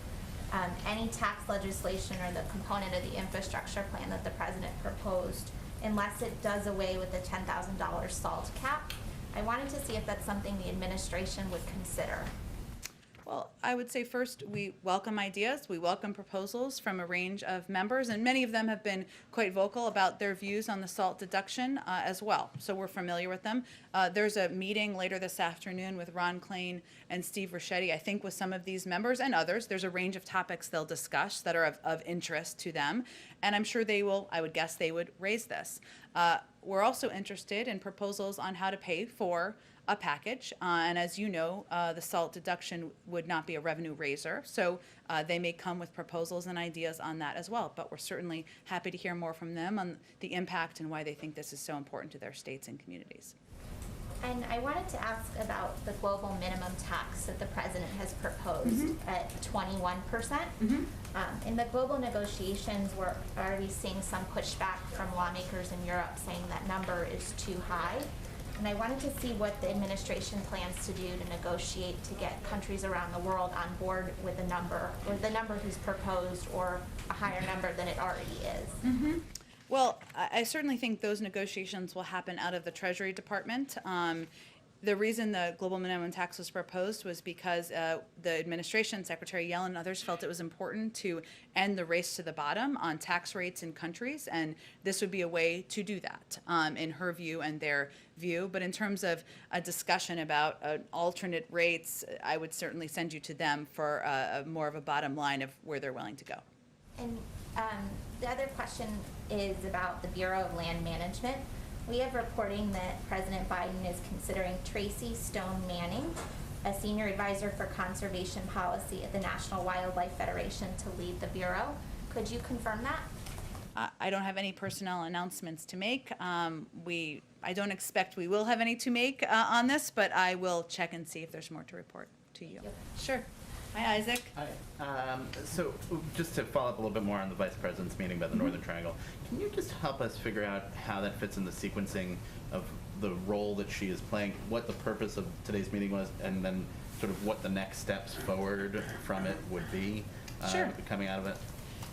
any tax legislation or the component of the infrastructure plan that the president proposed unless it does away with the $10,000 SALT cap. I wanted to see if that's something the administration would consider. Well, I would say first, we welcome ideas. We welcome proposals from a range of members, and many of them have been quite vocal about their views on the SALT deduction as well. So we're familiar with them. There's a meeting later this afternoon with Ron Klain and Steve Ricchetti, I think with some of these members and others. There's a range of topics they'll discuss that are of interest to them, and I'm sure they will, I would guess they would raise this. We're also interested in proposals on how to pay for a package, and as you know, the SALT deduction would not be a revenue raiser, so they may come with proposals and ideas on that as well, but we're certainly happy to hear more from them on the impact and why they think this is so important to their states and communities. And I wanted to ask about the global minimum tax that the president has proposed at 21%. In the global negotiations, we're already seeing some pushback from lawmakers in Europe saying that number is too high. And I wanted to see what the administration plans to do to negotiate to get countries around the world on board with the number, or the number who's proposed, or a higher number than it already is. Well, I certainly think those negotiations will happen out of the Treasury Department. The reason the global minimum tax was proposed was because the administration, Secretary Yellen and others, felt it was important to end the race to the bottom on tax rates in countries, and this would be a way to do that, in her view and their view. But in terms of a discussion about alternate rates, I would certainly send you to them for more of a bottom line of where they're willing to go. And the other question is about the Bureau of Land Management. We have reporting that President Biden is considering Tracy Stone Manning, a senior advisor for conservation policy at the National Wildlife Federation, to lead the Bureau. Could you confirm that? I don't have any personnel announcements to make. I don't expect we will have any to make on this, but I will check and see if there's more to report to you. Sure. Hi, Isaac. Hi. So just to follow up a little bit more on the Vice President's meeting about the Northern Triangle, can you just help us figure out how that fits in the sequencing of the role that she is playing, what the purpose of today's meeting was, and then sort of what the next steps forward from it would be coming out of it?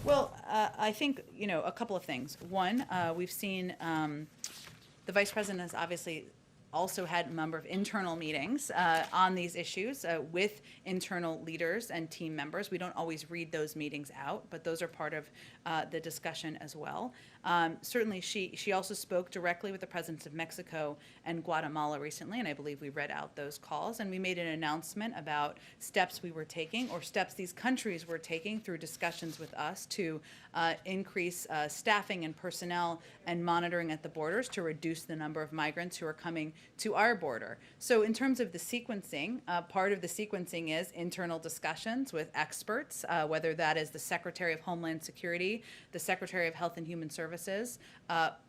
Well, I think, a couple of things. One, we've seen the Vice President has obviously also had a number of internal meetings on these issues with internal leaders and team members. We don't always read those meetings out, but those are part of the discussion as well. Certainly, she also spoke directly with the presidents of Mexico and Guatemala recently, and I believe we read out those calls, and we made an announcement about steps we were taking, or steps these countries were taking through discussions with us to increase staffing and personnel and monitoring at the borders to reduce the number of migrants who are coming to our border. So in terms of the sequencing, part of the sequencing is internal discussions with experts, whether that is the Secretary of Homeland Security, the Secretary of Health and Human Services,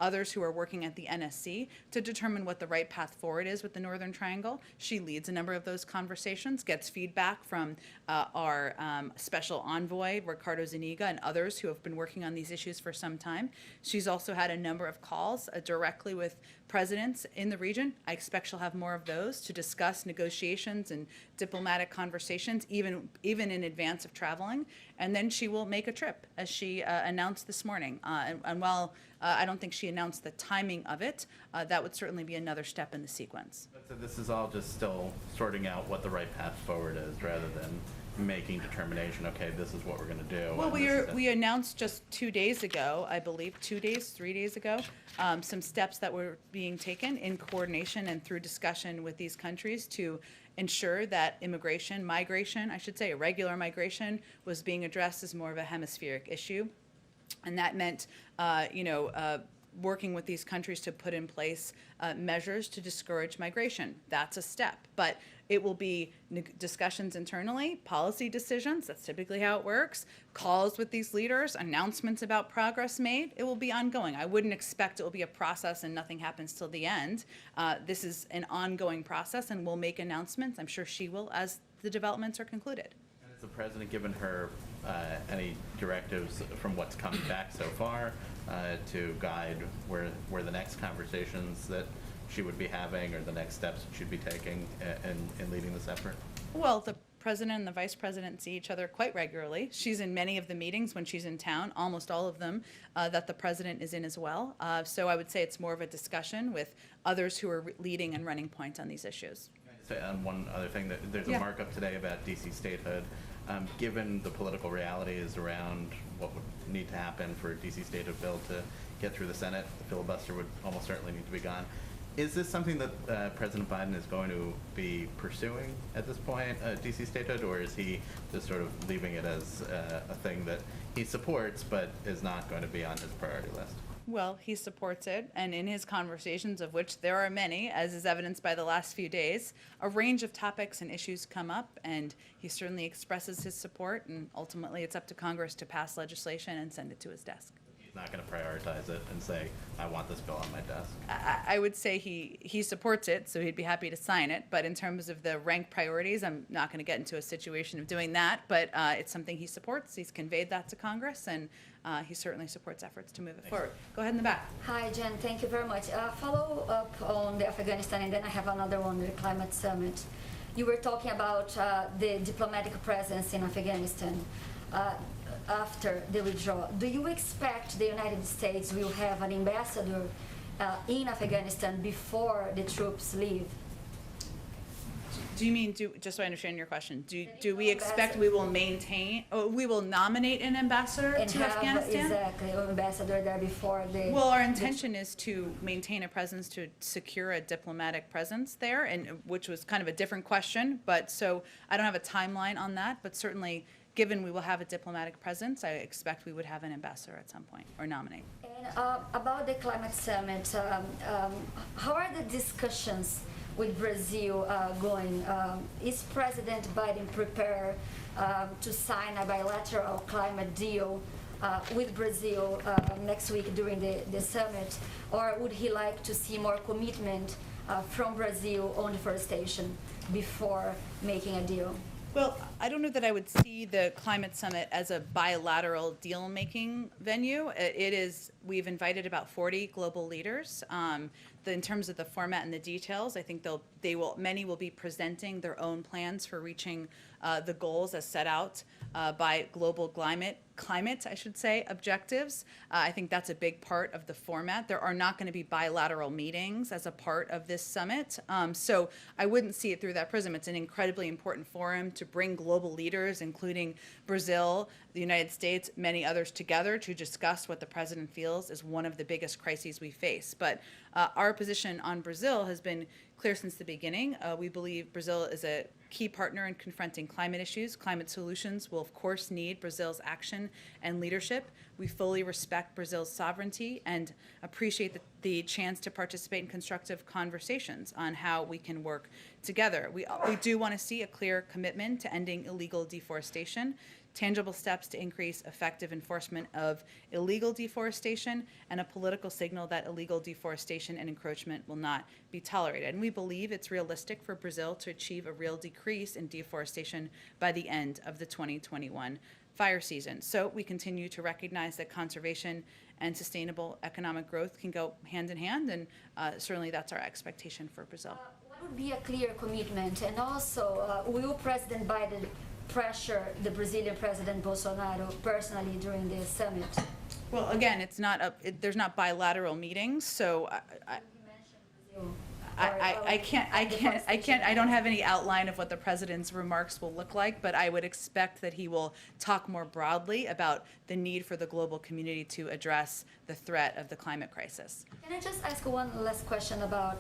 others who are working at the NSC to determine what the right path forward is with the Northern Triangle. She leads a number of those conversations, gets feedback from our special envoy, Ricardo Zuniga, and others who have been working on these issues for some time. She's also had a number of calls directly with presidents in the region. I expect she'll have more of those to discuss negotiations and diplomatic conversations, even in advance of traveling. And then she will make a trip, as she announced this morning. And while I don't think she announced the timing of it, that would certainly be another step in the sequence. So this is all just still sorting out what the right path forward is, rather than making determination, okay, this is what we're going to do. Well, we announced just 2 days ago, I believe, 3 days ago, some steps that were being taken in coordination and through discussion with these countries to ensure that migration, I should say, irregular migration, was being addressed as more of a hemispheric issue. And that meant, working with these countries to put in place measures to discourage migration. That's a step. But it will be discussions internally, policy decisions, that's typically how it works, calls with these leaders, announcements about progress made. It will be ongoing. I wouldn't expect it will be a process and nothing happens till the end. This is an ongoing process, and we'll make announcements. I'm sure she will as the developments are concluded. Has the President given her any directives from what's coming back so far to guide where the next conversations that she would be having, or the next steps she'd be taking in leading this effort? Well, the President and the Vice President see each other quite regularly. She's in many of the meetings when she's in town, almost all of them that the President is in as well. So I would say it's more of a discussion with others who are leading and running points on these issues. Say on one other thing, that there's a markup today about DC statehood. Given the political realities around what would need to happen for a DC statehood bill to get through the Senate, the filibuster would almost certainly need to be gone. Is this something that President Biden is going to be pursuing at this point, DC statehood, or is he just sort of leaving it as a thing that he supports but is not going to be on his priority list? Well, he supports it, and in his conversations, of which there are many, as is evidenced by the last few days, a range of topics and issues come up, and he certainly expresses his support, and ultimately it's up to Congress to pass legislation and send it to his desk. He's not going to prioritize it and say, I want this bill on my desk. I would say he supports it, so he'd be happy to sign it, but in terms of the rank priorities, I'm not going to get into a situation of doing that, but it's something he supports. He's conveyed that to Congress, and he certainly supports efforts to move it forward. Go ahead in the back. Hi, Jen. Thank you very much. Follow up on the Afghanistan, and then I have another one, the climate summit. You were talking about the diplomatic presence in Afghanistan after the withdrawal. Do you expect the United States will have an ambassador in Afghanistan before the troops leave? Do you mean, just so I understand your question, do we expect we will maintain, or we will nominate an ambassador And to have Afghanistan? exactly an ambassador there before the. Well, our intention is to maintain a presence, to secure a diplomatic presence there, and which was kind of a different question, but so I don't have a timeline on that, but certainly, given we will have a diplomatic presence, I expect we would have an ambassador at some point, or nominate. And about the climate summit, how are the discussions with Brazil going? Is President Biden prepared to sign a bilateral climate deal with Brazil next week during the summit? Or would he like to see more commitment from Brazil on deforestation before making a deal? Well, I don't know that I would see the climate summit as a bilateral deal-making venue. We've invited about 40 global leaders. In terms of the format and the details, I think many will be presenting their own plans for reaching the goals as set out by global climate, I should say, objectives. I think that's a big part of the format. There are not going to be bilateral meetings as a part of this summit. So I wouldn't see it through that prism. It's an incredibly important forum to bring global leaders, including Brazil, the United States, many others together to discuss what the president feels is one of the biggest crises we face. But our position on Brazil has been clear since the beginning. We believe Brazil is a key partner in confronting climate issues. Climate solutions will, of course, need Brazil's action and leadership. We fully respect Brazil's sovereignty and appreciate the chance to participate in constructive conversations on how we can work together. We do want to see a clear commitment to ending illegal deforestation, tangible steps to increase effective enforcement of illegal deforestation, and a political signal that illegal deforestation and encroachment will not be tolerated. And we believe it's realistic for Brazil to achieve a real decrease in deforestation by the end of the 2021 fire season. So we continue to recognize that conservation and sustainable economic growth can go hand in hand, and certainly that's our expectation for Brazil. What would be a clear commitment? And also, will President Biden pressure the Brazilian President Bolsonaro personally during the summit? Well, again, there's not bilateral meetings, so I don't have any outline of what the president's remarks will look like, but I would expect that he will talk more broadly about the need for the global community to address the threat of the climate crisis. Can I just ask one last question about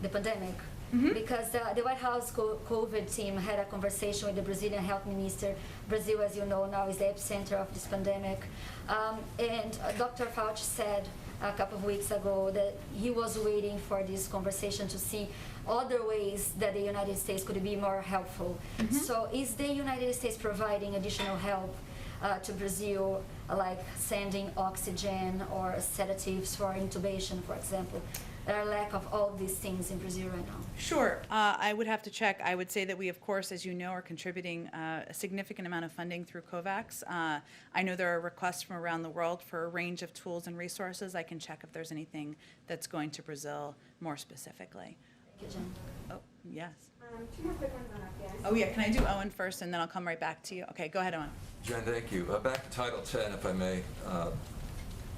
the pandemic? Mm-hmm. Because the White House COVID team had a conversation with the Brazilian health minister. Brazil, as you know, now is the epicenter of this pandemic. And Dr. Fauci said a couple of weeks ago that he was waiting for this conversation to see other ways that the United States could be more helpful. Mm-hmm. So is the United States providing additional help to Brazil, like sending oxygen or sedatives for intubation, for example? There are lack of all these things in Brazil right now. Sure. I would have to check. I would say that we, of course, as you know, are contributing a significant amount of funding through COVAX. I know there are requests from around the world for a range of tools and resources. I can check if there's anything that's going to Brazil more specifically. Thank you, Jen. Oh, yes. Two more quick ones on Afghanistan. Oh, yeah. Can I do Owen first, and then I'll come right back to you? Okay, go ahead, Owen. Jen, thank you. Back to Title 10, if I may.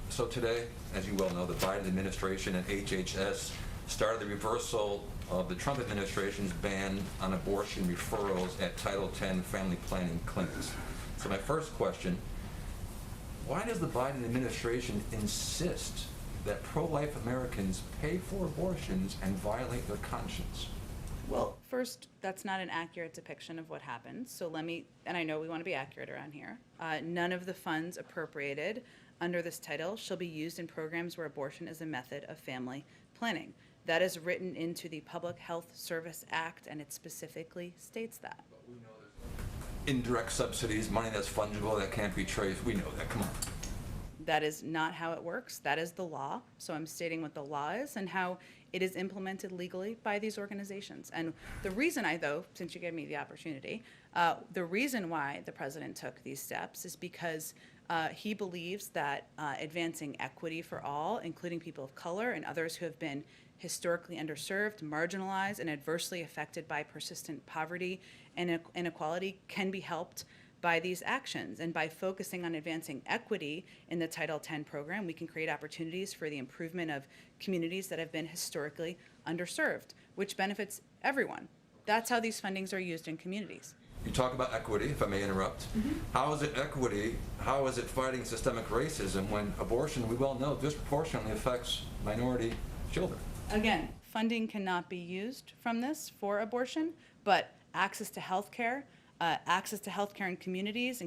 So today, as you well know, the Biden administration and HHS started the reversal of the Trump administration's ban on abortion referrals at Title 10 family planning clinics. So my first question, why does the Biden administration insist that pro-life Americans pay for abortions and violate their conscience? Well, first, that's not an accurate depiction of what happened. So and I know we want to be accurate around here. None of the funds appropriated under this title shall be used in programs where abortion is a method of family planning. That is written into the Public Health Service Act, and it specifically states that. But we know there's indirect subsidies, money that's fungible, that can't be traced. We know that. Come on. That is not how it works. That is the law. So I'm stating what the law is and how it is implemented legally by these organizations. And the reason since you gave me the opportunity, the reason why the president took these steps is because he believes that advancing equity for all, including people of color and others who have been historically underserved, marginalized, and adversely affected by persistent poverty and inequality, can be helped by these actions. And by focusing on advancing equity in the Title 10 program, we can create opportunities for the improvement of communities that have been historically underserved, which benefits everyone. That's how these fundings are used in communities. You talk about equity, if I may interrupt. How is it equity? How is it fighting systemic racism when abortion, we well know, disproportionately affects minority children? Again, funding cannot be used from this for abortion, but access to health care in communities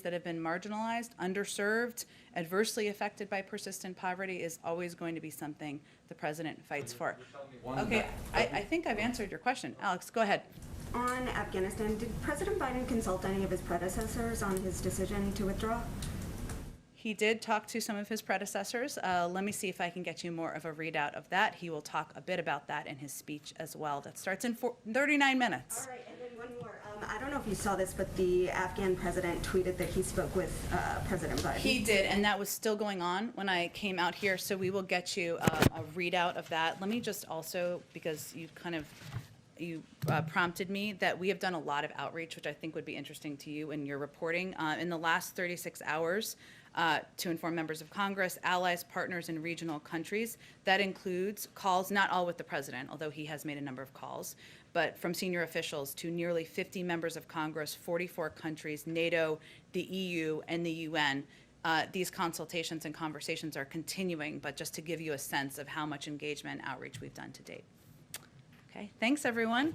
that have been marginalized, underserved, adversely affected by persistent poverty is always going to be something the president fights for. Okay, I think I've answered your question. Alex, go ahead. On Afghanistan, did President Biden consult any of his predecessors on his decision to withdraw? He did talk to some of his predecessors. Let me see if I can get you more of a readout of that. He will talk a bit about that in his speech as well. That starts in 39 minutes. All right, and then one more. I don't know if you saw this, but the Afghan president tweeted that he spoke with President Biden. He did, and that was still going on when I came out here, so we will get you a readout of that. Let me just also, because you prompted me, that we have done a lot of outreach, which I think would be interesting to you in your reporting. In the last 36 hours, to inform members of Congress, allies, partners in regional countries. That includes calls, not all with the president, although he has made a number of calls, but from senior officials to nearly 50 members of Congress, 44 countries, NATO, the EU, and the UN. These consultations and conversations are continuing, but just to give you a sense of how much engagement and outreach we've done to date. Okay, thanks everyone.